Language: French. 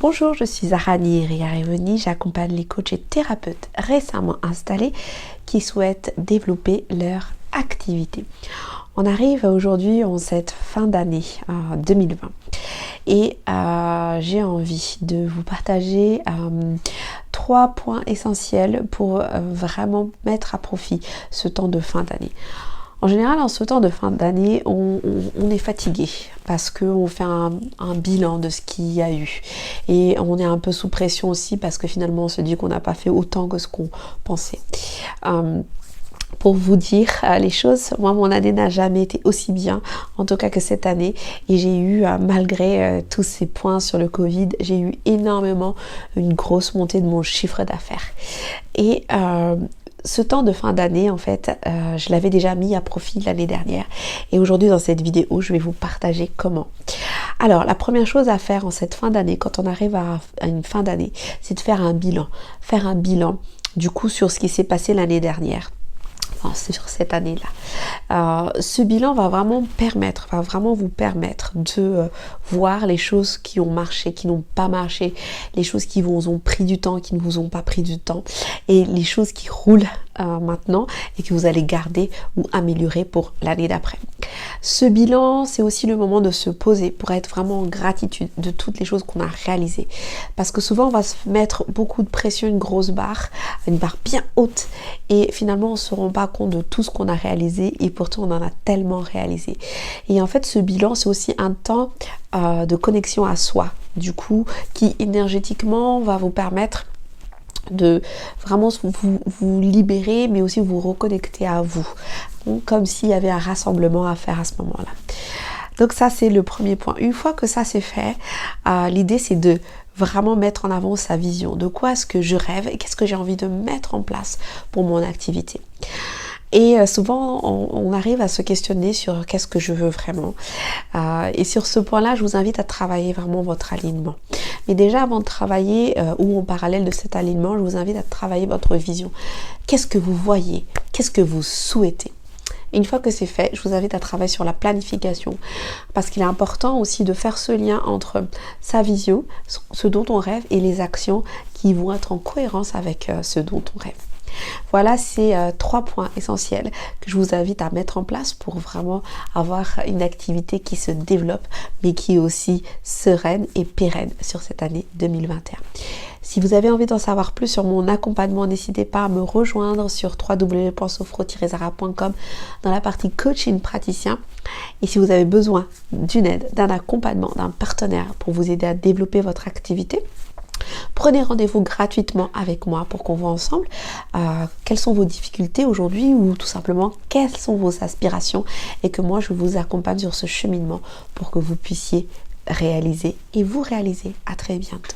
Bonjour, je suis Arani Riarevoni, j'accompagne les coachs et thérapeutes récemment installés qui souhaitent développer leur activité. On arrive aujourd'hui en cette fin d'année 2020 et j'ai envie de vous partager 3 points essentiels pour vraiment mettre à profit ce temps de fin d'année. En général, en ce temps de fin d'année, on est fatigué parce qu'on fait un bilan de ce qu'il y a eu. Et on est un peu sous pression aussi parce que finalement, on se dit qu'on n'a pas fait autant que ce qu'on pensait. Pour vous dire les choses, moi, mon année n'a jamais été aussi bien, en tout cas que cette année. Et j'ai eu, malgré tous ces points sur le Covid, j'ai eu énormément une grosse montée de mon chiffre d'affaires. Et ce temps de fin d'année, en fait, je l'avais déjà mis à profit l'année dernière. Et aujourd'hui, dans cette vidéo, je vais vous partager comment. Alors, la première chose à faire en cette fin d'année, quand on arrive à une fin d'année, c'est de faire un bilan. Faire un bilan, du coup, sur ce qui s'est passé l'année dernière. C'est sur cette année-là. Ce bilan va vraiment vous permettre de voir les choses qui ont marché, qui n'ont pas marché, les choses qui vous ont pris du temps, qui ne vous ont pas pris du temps, et les choses qui roulent maintenant et que vous allez garder ou améliorer pour l'année d'après. Ce bilan, c'est aussi le moment de se poser pour être vraiment en gratitude de toutes les choses qu'on a réalisées. Parce que souvent, on va se mettre beaucoup de pression, une barre bien haute, et finalement, on ne se rend pas compte de tout ce qu'on a réalisé, et pourtant, on en a tellement réalisé. Et en fait, ce bilan, c'est aussi un temps de connexion à soi, du coup, qui énergétiquement va vous permettre de vraiment vous libérer, mais aussi vous reconnecter à vous. Donc, comme s'il y avait un rassemblement à faire à ce moment-là. Donc ça, c'est le premier point. Une fois que ça c'est fait, l'idée c'est de vraiment mettre en avant sa vision. De quoi est-ce que je rêve et qu'est-ce que j'ai envie de mettre en place pour mon activité. Et souvent, on arrive à se questionner sur qu'est-ce que je veux vraiment. Et sur ce point-là, je vous invite à travailler vraiment votre alignement. Mais déjà, avant de travailler, ou en parallèle de cet alignement, je vous invite à travailler votre vision. Qu'est-ce que vous voyez? Qu'est-ce que vous souhaitez? Une fois que c'est fait, je vous invite à travailler sur la planification, parce qu'il est important aussi de faire ce lien entre sa vision, ce dont on rêve, et les actions qui vont être en cohérence avec ce dont on rêve. Voilà ces 3 points essentiels que je vous invite à mettre en place pour vraiment avoir une activité qui se développe, mais qui est aussi sereine et pérenne sur cette année 2021. Si vous avez envie d'en savoir plus sur mon accompagnement, n'hésitez pas à me rejoindre sur www.sofro-zara.com dans la partie coaching praticien. Et si vous avez besoin d'une aide, d'un accompagnement, d'un partenaire pour vous aider à développer votre activité, prenez rendez-vous gratuitement avec moi pour qu'on voit ensemble quelles sont vos difficultés aujourd'hui, ou tout simplement quelles sont vos aspirations, et que moi je vous accompagne sur ce cheminement pour que vous puissiez réaliser et vous réaliser. À très bientôt.